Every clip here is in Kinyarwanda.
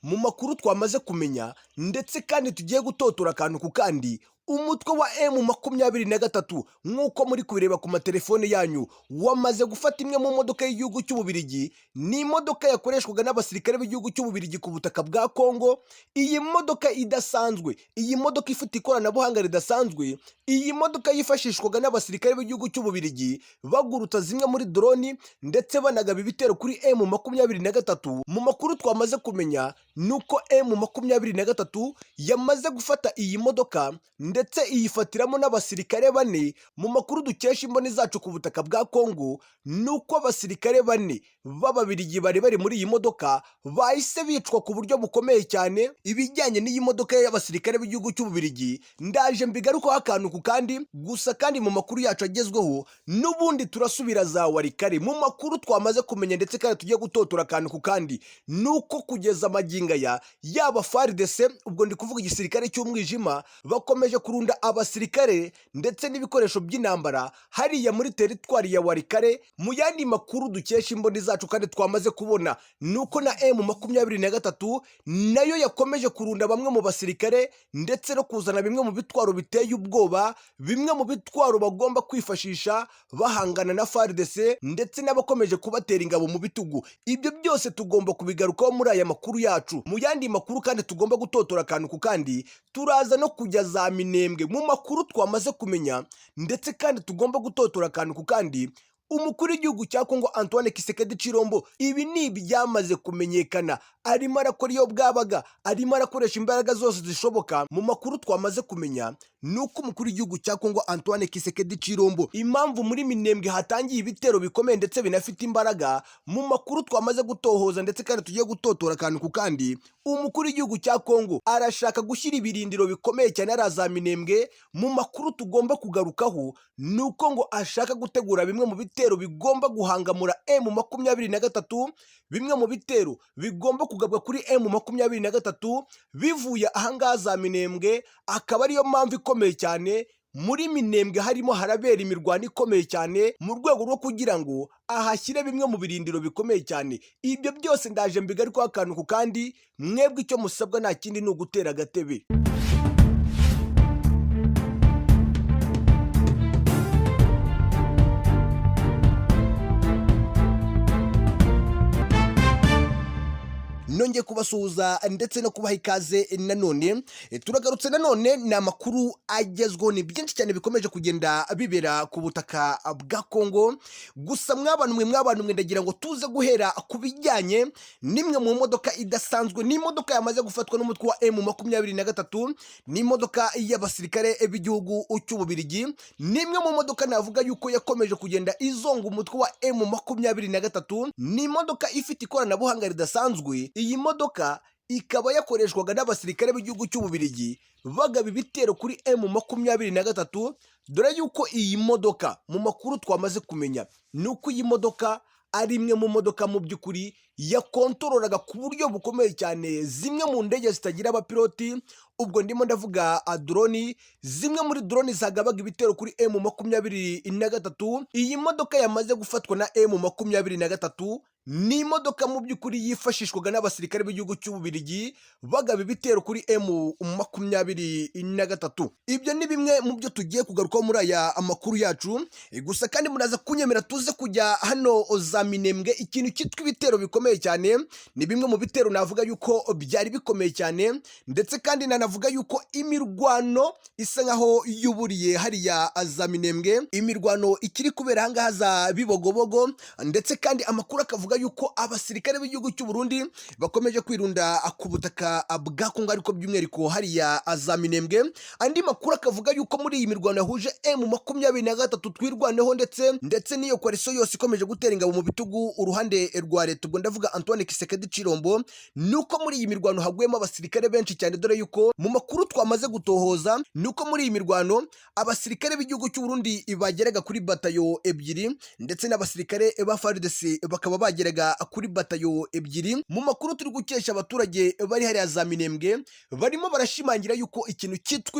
Mu makuru twamaze kumenya ndetse kandi tugiye gutotora akantu ku kandi, umutwe wa M23 nk'uko muri kubireba ku matelefone yanyu wamaze gufata imwe mu modoka y'igihugu cy'Ububiligi. Ni imodoka yakoreshwaga n'abasirikare b'igihugu cy'Ububiligi ku butaka bwa Kongo. Iyi modoka idasanzwe, iyi modoka ifite ikoranabuhanga ridasanzwe, iyi modoka yifashishwaga n'abasirikare b'igihugu cy'Ububiligi bagurutsa zimwe muri droni ndetse banagaba ibitero kuri M23. Mu makuru twamaze kumenya nuko M23 yamaze gufata iyi modoka ndetse iyifatiramo n'abasirikare bane. Mu makuru dukesha imboni zacu ku butaka bwa Kongo nuko abasirikare bane b'Ababiligi bari muri iyi modoka bahise bicwa ku buryo bukomeye cyane. Ibijyanye n'iyi modoka y'abasirikare b'igihugu cy'Ububiligi ndaje mbigarukaho akantu ku kandi, gusa kandi mu makuru yacu agezweho n'ubundi turasubira za Warikare. Mu makuru twamaze kumenya ndetse kandi tugiye gutotora akantu ku kandi nuko kugeza amagingo aya yaba FARDC, ubwo ndi kuvuga igisirikare cy'umwijima, bakomeje kurunda abasirikare ndetse n'ibikoresho by'intambara hariya muri teritwari ya Warikare. Mu yandi makuru dukesha imboni zacu kandi twamaze kubona nuko na M23 nayo yakomeje kurunda bamwe mu basirikare ndetse no kuzana bimwe mu bitwaro biteye ubwoba, bimwe mu bitwaro bagomba kwifashisha bahangana na FARDC ndetse n'abakomeje kubatera ingabo mu bitugu. Ibyo byose tugomba kubigarukaho muri aya makuru yacu. Mu yandi makuru kandi tugomba gutotora akantu ku kandi, turaza no kujya za Minembwe mu makuru twamaze kumenya ndetse kandi tugomba gutotora akantu ku kandi. Umukuru w'igihugu cya Kongo Antoine Tshisekedi Tshilombo, ibi ni ibyamaze kumenyekana, arimo arakora iyo bwabaga, arimo arakoresha imbaraga zose zishoboka. Mu makuru twamaze kumenya nuko umukuru w'igihugu cya Kongo Antoine Tshisekedi Tshilombo, impamvu muri Minembwe hatangiye ibitero bikomeye ndetse binafite imbaraga, mu makuru twamaze gutohoza ndetse kandi tugiye gutotora akantu ku kandi, umukuru w'igihugu cya Kongo arashaka gushyira ibirindiro bikomeye cyane araza Minembwe. Mu makuru tugomba kugarukaho nuko ngo ashaka gutegura bimwe mu bitero bigomba guhangamura M23, bimwe mu bitero bigomba kugabwa kuri M23 bivuye ahangaha za Minembwe. Akaba ariyo mpamvu ikomeye cyane muri Minembwe harimo harabera imirwano ikomeye cyane mu rwego rwo kugira ngo ahashyire bimwe mu birindiro bikomeye cyane. Ibyo byose ndaje mbigarukaho akantu ku kandi, mwebwe icyo musabwa nta kindi ni ugutera agatebe. Nongeye kubasuhuza ndetse no kubaha ikaze nanone. Turagarutse nanone, ni amakuru agezweho, ni byinshi cyane bikomeje kugenda bibera ku butaka bwa Kongo. Gusa mw'abantu mwe ndagira ngo tuze guhera ku bijyanye n'imwe mu modoka idasanzwe. Ni imodoka yamaze gufatwa n'umutwe wa M23, ni imodoka y'abasirikare b'igihugu cy'Ububiligi. Ni imwe mu modoka navuga yuko yakomeje kugenda izonga umutwe wa M23. Ni imodoka ifite ikoranabuhanga ridasanzwe. Iyi modoka ikaba yakoreshwaga n'abasirikare b'igihugu cy'Ububiligi bagaba ibitero kuri M23. Dore yuko iyi modoka mu makuru twamaze kumenya nuko iyi modoka ari imwe mu modoka mu by'ukuri yakontororaga ku buryo bukomeye cyane zimwe mu ndege zitagira abapiloti. Ubwo ndimo ndavuga droni, zimwe muri droni zagabaga ibitero kuri M23. Iyi modoka yamaze gufatwa na M23 ni imodoka mu by'ukuri yifashishwaga n'abasirikare b'igihugu cy'Ububiligi bagaba ibitero kuri M23. Ibyo ni bimwe mu byo tugiye kugarukaho muri aya amakuru yacu. Gusa kandi muraza kunyemera tuze kujya hano za Minembwe. Ikintu cyitwa ibitero bikomeye cyane, ni bimwe mu bitero navuga yuko byari bikomeye cyane ndetse kandi nanavuga yuko imirwano isa nkaho yuburiye hariya za Minembwe. Imirwano ikiri kubera ahangaha za Bibogobogo ndetse kandi amakuru akavuga yuko abasirikare b'igihugu cy'u Burundi bakomeje kwirunda ku butaka bwa Kongo, ariko by'umwihariko hariya za Minembwe. Andi makuru akavuga yuko muri iyi mirwano yahuje M23 twirwaneho ndetse n'iyo koalition yose ikomeje gutera ingabo mu bitugu uruhande rwa leta, ubwo ndavuga Antoine Tshisekedi Tshilombo, nuko muri iyi mirwano haguyemo abasirikare benshi cyane. Dore yuko mu makuru twamaze gutohoza nuko muri iyi mirwano abasirikare b'igihugu cy'u Burundi bageraga kuri batayo ebyiri ndetse n'abasirikare ba FARDC bakaba zageraga kuri batayo ebyiri. Mu makuru turi gukesha abaturage bari hariya za Minembwe, barimo barashimangira yuko ikintu cyitwa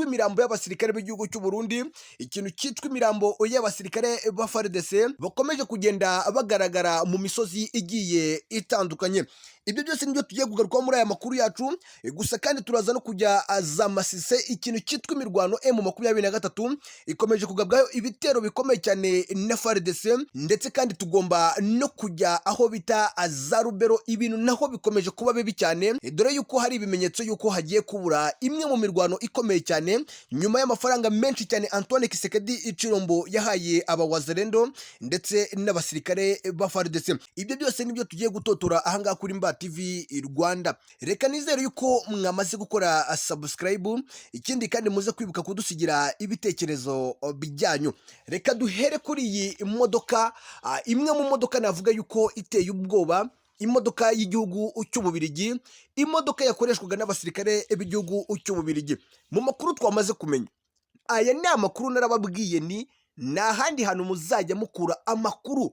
imirambo y'abasirikare b'igihugu cy'u Burundi, ikintu cyitwa imirambo y'abasirikare ba FARDC bakomeje kugenda bagaragara mu misozi igiye itandukanye. Ibyo byose nibyo tugiye kugarukaho muri aya makuru yacu, gusa kandi turaza no kujya za Masise. Ikintu cyitwa imirwano M23 ikomeje kugabwaho ibitero bikomeye cyane na FARDC, ndetse kandi tugomba no kujya aho bita za Rubero. Ibintu naho bikomeje kuba bibi cyane, dore yuko hari ibimenyetso yuko hagiye kubura imwe mu mirwano ikomeye cyane nyuma y'amafaranga menshi cyane Antoine Kisekedi Chilombo yahaye aba Wazalendo ndetse n'abasirikare ba FARDC. Ibyo byose nibyo tugiye gutotora ahangaha kuri Mba TV Rwanda. Reka nizere yuko mwamaze gukora subscribe, ikindi kandi muze kwibuka kudusigira ibitekerezo bijyanyu. Reka duhere kuri iyi modoka, imwe mu modoka navuga yuko iteye ubwoba, imodoka y'igihugu cy'Ububirigi, imodoka yakoreshwaga n'abasirikare b'igihugu cy'Ububirigi. Mu makuru twamaze kumenya, aya ni amakuru narababwiye, ni ahandi hantu muzajya mukura amakuru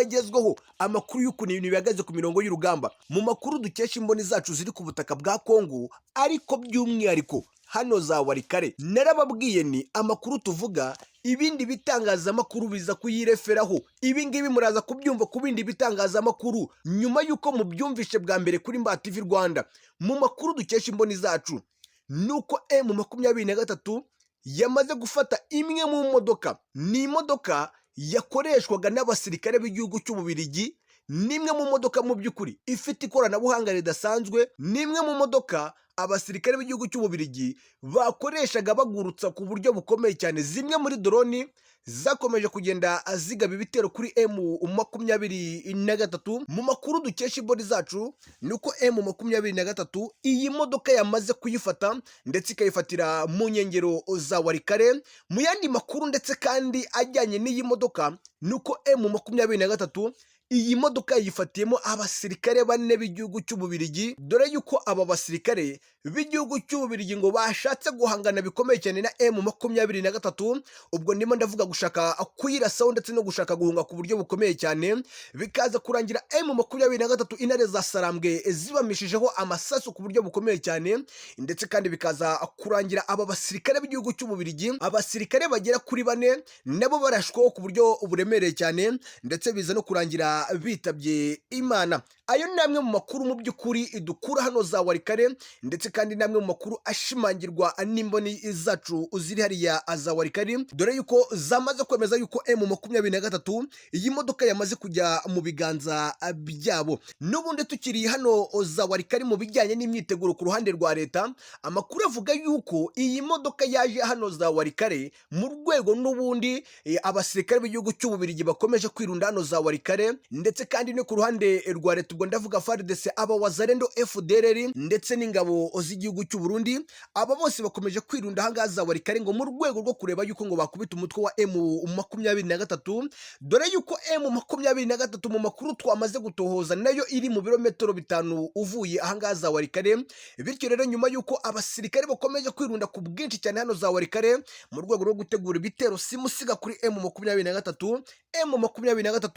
agezweho, amakuru y'ukuntu ibintu bihagaze ku mirongo y'urugamba, mu makuru dukesha imboni zacu ziri ku butaka bwa Kongo, ariko by'umwihariko hano za Warikare. Narababwiye ni amakuru tuvuga, ibindi bitangazamakuru biza kuyireferaho. Ibi ngibi muraza kubyumva ku bindi bitangazamakuru nyuma y'uko mubyumvishe bwa mbere kuri Mba TV Rwanda. Mu makuru dukesha imboni zacu nuko M23 yamaze gufata imwe mu modoka, ni imodoka yakoreshwaga n'abasirikare b'igihugu cy'Ububirigi, nimwe mu modoka mu by'ukuri ifite ikoranabuhanga ridasanzwe, nimwe mu modoka abasirikare b'igihugu cy'Ububirigi bakoreshaga bagurutsa ku buryo bukomeye cyane. Zimwe muri droni zakomeje kugenda zigaba ibitero kuri M23. Mu makuru dukesha imboni zacu nuko M23 iyi modoka yamaze kuyifata ndetse ikayifatira mu nkengero za Warikare. Mu yandi makuru ndetse kandi ajyanye n'iyi modoka nuko M23 iyi modoka yifatiyemo abasirikare 4 b'igihugu cy'Ububirigi, dore yuko aba basirikare b'igihugu cy'Ububirigi ngo bashatse guhangana bikomeye cyane na M23. Ubwo ndimo ndavuga gushaka kuyirasaho ndetse no gushaka guhunga ku buryo bukomeye cyane, bikaza kurangira M23 intare za Sarambwe zibamishijeho amasasu ku buryo bukomeye cyane, ndetse kandi bikaza kurangira aba basirikare b'igihugu cy'Ububirigi, abasirikare bagera kuri 4 nabo barashweho ku buryo buremereye cyane, ndetse biza no kurangira bitabye Imana. Ayo ni amwe mu makuru mu by'ukuri dukura hano za Warikare, ndetse kandi namwe mu makuru ashimangirwa n'imboni zacu ziri hariya za Warikare, dore yuko zamaze kwemeza yuko M23 iyi modoka yamaze kujya mu biganza byabo. N'ubundi tukiri hano za Warikare mu bijyanye n'imyiteguro ku ruhande rwa leta, amakuru avuga yuko iyi modoka yaje hano za Warikare mu rwego n'ubundi abasirikare b'igihugu cy'Ububirigi bakomeje kwirunda hano za Warikare, ndetse kandi no ku ruhande rwa leta, ubwo ndavuga FARDC, aba Wazalendo, FDLR ndetse n'ingabo z'igihugu cy'u Burundi. Aba bose bakomeje kwirunda ahangaha za Warikare ngo mu rwego rwo kureba yuko ngo bakubita umutwe wa M23, dore yuko M23 mu makuru twamaze gutohoza nayo iri mu birometero 5 uvuye ahangaha za Warikare. Bityo rero nyuma yuko abasirikare bakomeje kwirunda ku bwinshi cyane hano za Warikare mu rwego rwo gutegura ibitero simusiga kuri M23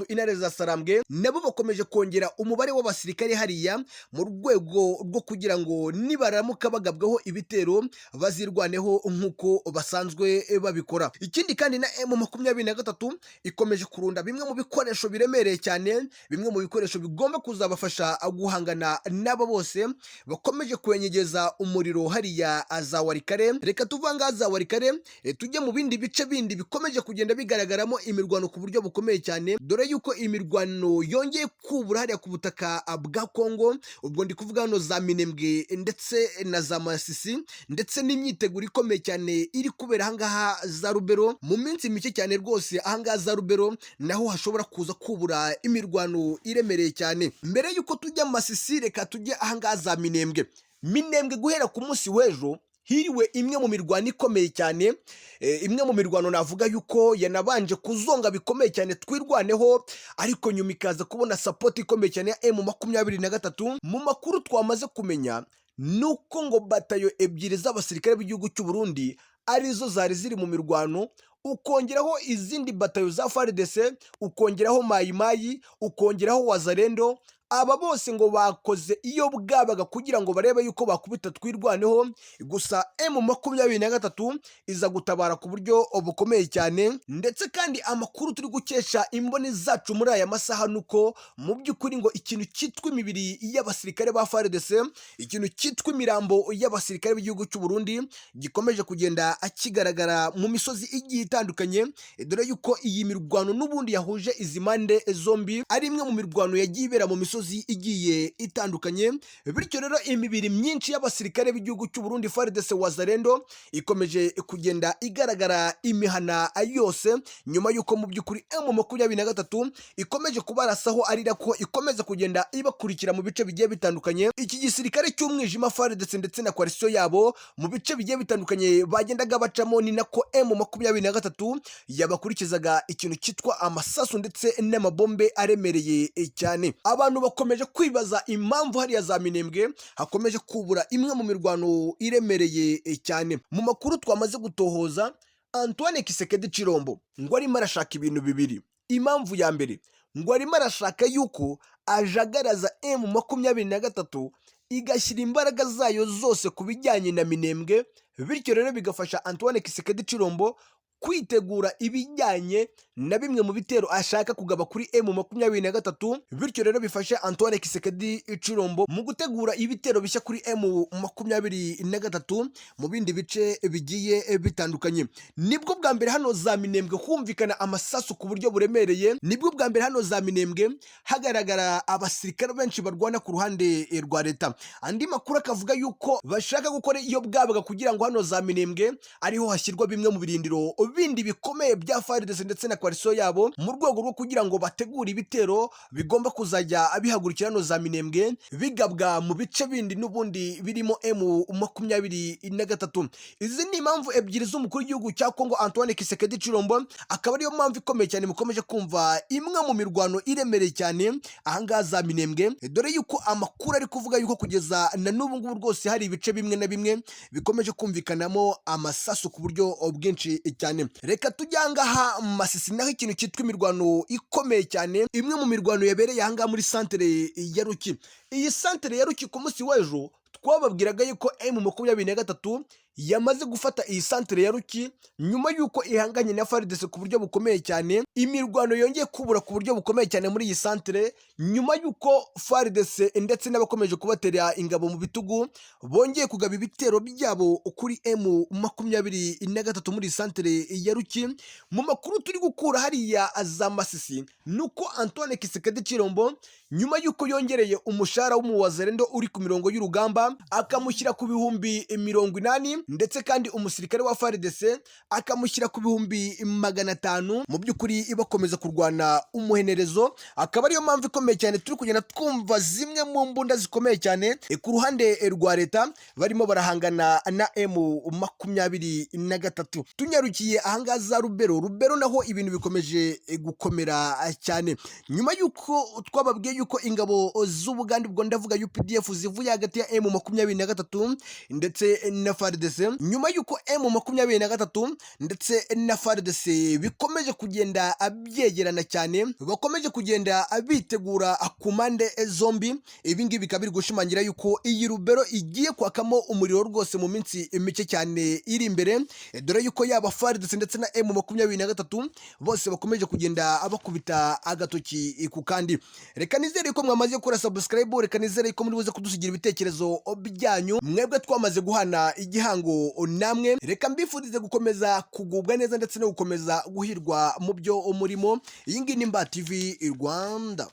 intare za Sarambwe nabo bakomeje kongera umubare w'abasirikare hariya mu rwego rwo kugira ngo nibaramuka bagabwaho ibitero bazirwaneho nk'uko basanzwe babikora. Ikindi kandi na M23 ikomeje kurunda bimwe mu bikoresho biremereye cyane, bimwe mu bikoresho bigomba kuzabafasha guhangana n'aba bose bakomeje kwenyegeza umuriro hariya za Warikare. Reka tuvanga za Warikare tujye mu bindi bice bindi bikomeje kugenda bigaragaramo imirwano ku buryo bukomeye cyane, dore yuko imirwano yongeye kubura hariya ku butaka bwa Kongo. Ubwo ndi kuvuga hano za Minembwe ndetse na za Masisi, ndetse n'imyiteguro ikomeye cyane iri kubera ahangaha za Rubero. Mu minsi mike cyane rwose ahangaha za Rubero naho hashobora kuza kubura imirwano iremereye cyane. Mbere yuko tujya Masisi, reka tujye ahangaha za Minembwe. Guhera ku munsi w'ejo hiriwe imwe mu mirwano ikomeye cyane, imwe mu mirwano navuga yuko yanabanje kuzonga bikomeye cyane twirwaneho, ariko nyuma ikaza kubona support ikomeye cyane ya M23. Mu makuru twamaze kumenya nuko ngo batayo ebyiri z'abasirikare b'igihugu cy'u Burundi arizo zari ziri mu mirwano, ukongeraho izindi batayo za FARDC, ukongeraho mayimayi, ukongeraho wazalendo, aba bose ngo bakoze iyo bwabaga kugira ngo barebe yuko bakubita twirwaneho, gusa M23 iza gutabara ku buryo bukomeye cyane. Ndetse kandi amakuru turi gukesha imboni zacu muri aya masaha nuko mu by'ukuri ngo ikintu cyitwa imibiri y'abasirikare ba FARDC, ikintu cyitwa imirambo y'abasirikare b'igihugu cy'u Burundi gikomeje kugenda kigaragara mu misozi igiye itandukanye, dore yuko iyi mirwano n'ubundi yahuje izi mpande zombi ari imwe mu mirwano yagiye ibera mu misozi igiye itandukanye. Bityo rero imibiri myinshi y'abasirikare b'igihugu cy'u Burundi FARDC wazalendo ikomeje kugenda igaragara imihana yose, nyuma yuko mu by'ukuri M23 ikomeje kubarasaho ari nako ikomeza kugenda ibakurikira mu bice bigiye bitandukanye. Iki gisirikare cy'umwijima FARDC ndetse na coalition yabo mu bice bigiye bitandukanye bagendaga bacamo, ni nako M23 yabakurikizaga ikintu cyitwa amasasu ndetse n'amabombe aremereye cyane. Abantu bakomeje kwibaza impamvu hariya za Minembwe hakomeje kubura imwe mu mirwano iremereye cyane. Mu makuru twamaze gutohoza, Antoine Kisekedi Chirombo ngo arimo arashaka ibintu bibiri. Impamvu ya mbere ngo arimo arashaka yuko ajagaraza M23 igashyira imbaraga zayo zose ku bijyanye na Minembwe, bityo rero bigafasha Antoine Kisekedi Chirombo kwitegura ibijyanye na bimwe mu bitero ashaka kugaba kuri M23, bityo rero bifashe Antoine Kisekedi Chirombo mu gutegura ibitero bishya kuri M23 mu bindi bice bigiye bitandukanye. Nibwo bwa mbere hano za Minembwe humvikana amasasu ku buryo buremereye, nibwo bwa mbere hano za Minembwe hagaragara abasirikare benshi barwana ku ruhande rwa leta. Andi makuru akavuga yuko bashaka gukora iyo bwabaga kugira ngo hano za Minembwe ariho hashyirwa bimwe mu birindiro bindi bikomeye bya FARDC ndetse na coalition yabo, mu rwego rwo kugira ngo bategure ibitero bigomba kuzajya bihagurukira hano za Minembwe bigabwa mu bice bindi n'ubundi birimo M23. Izi ni impamvu ebyiri z'umukuru w'igihugu cya Kongo Antoine Kisekedi Chirombo, akaba ariyo mpamvu ikomeye cyane mukomeje kumva imwe mu mirwano iremereye cyane ahangaha za Minembwe, dore yuko amakuru ari kuvuga yuko kugeza na n'ubu ngubu rwose hari ibice bimwe na bimwe bikomeje kumvikanamo amasasu ku buryo bwinshi cyane. Reka tujyangaha Masisi, naho ikintu cyitwa imirwano ikomeye cyane, imwe mu mirwano yabereye ahangaha muri santere ya Ruki. Iyi santere ya Ruki ku munsi w'ejo twababwiraga yuko M23 yamaze gufata iyi santere ya Ruki nyuma yuko ihanganye na FARDC ku buryo bukomeye cyane. Imirwano yongeye kubura ku buryo bukomeye cyane muri iyi santere nyuma yuko FARDC ndetse n'abakomeje kubatera ingabo mu bitugu bongeye kugaba ibitero byabo kuri M23 muri santere ya Ruki. Mu makuru turi gukura hariya za Masisi nuko Antoine Kisekedi Chirombo nyuma yuko yongereye umushahara w'umuwazalendo uri ku mirongo y'urugamba akamushyira ku bihumbi 80, ndetse kandi umusirikare wa FARDC akamushyira ku bihumbi 500, mu by'ukuri bakomeza kurwana umuhenerezo. Akaba ariyo mpamvu ikomeye cyane turi kugenda twumva zimwe mu mbunda zikomeye cyane ku ruhande rwa leta barimo barahangana na M23. Tunyarukiye ahangaha za Rubero naho ibintu bikomeje gukomera cyane nyuma yuko twababwiye yuko ingabo z'Ubugande, ubwo ndavuga UPDF, zivuye hagati ya M23 ndetse na FARDC, nyuma yuko M23 ndetse na FARDC bikomeje kugenda byegerana cyane, bakomeje kugenda bitegura ku mpande zombi. Ibi ngibi bikaba biri gushimangira yuko iyi Rubero igiye kwakamo umuriro rwose mu minsi mike cyane iri imbere, dore yuko yaba FARDC ndetse na M23 bose bakomeje kugenda bakubita agatoki ku kandi. Reka nizere ko mwamaze gukora subscribe, reka nizere ko muri buze kudusigira ibitekerezo byanyu, mwebwe twamaze guhana igihango namwe. Reka mbifurize gukomeza kugubwa neza ndetse no gukomeza guhirwa mu byo murimo. Iyi ngiyi ni Mba TV Rwanda.